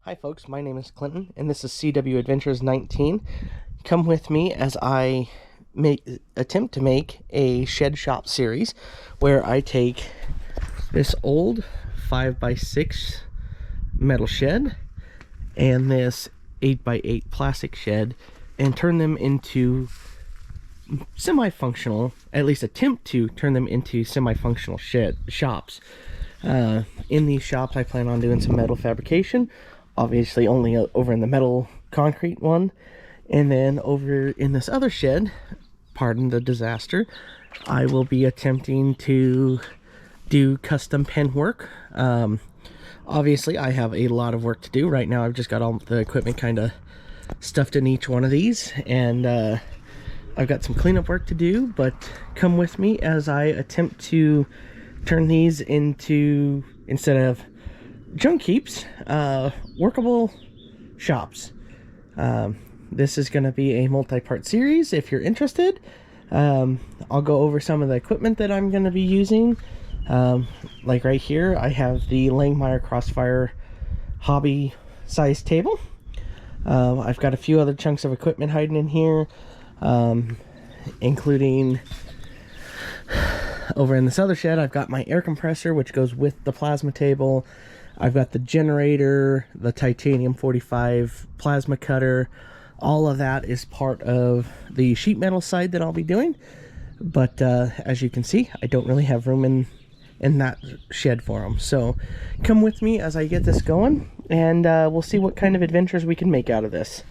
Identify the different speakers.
Speaker 1: Hi folks, my name is Clinton and this is CW Adventures 19. Come with me as I attempt to make a shed shop series where I take this old 5x6 metal shed and this 8x8 plastic shed and turn them into semi-functional, at least attempt to turn them into semi-functional shops. In these shops I plan on doing some metal fabrication, obviously only over in the metal concrete one, and then over in this other shed, pardon the disaster, I will be attempting to do custom pen work. Obviously I have a lot of work to do right now. I've just got all the equipment kind of stuffed in each one of these, and I've got some cleanup work to do, but come with me as I attempt to turn these into, instead of junk heaps, workable shops. This is going to be a multi-part series. If you're interested, I'll go over some of the equipment that I'm going to be using. Like right here, I have the Langmuir Crossfire hobby size table. I've got a few other chunks of equipment hiding in here, including over in this other shed I've got my air compressor, which goes with the plasma table. I've got the generator, the titanium 45 plasma cutter. All of that is part of the sheet metal side that I'll be doing, but as you can see, I don't really have room in that shed for them. So come with me as I get this going, and we'll see what kind of adventures we can make out of this.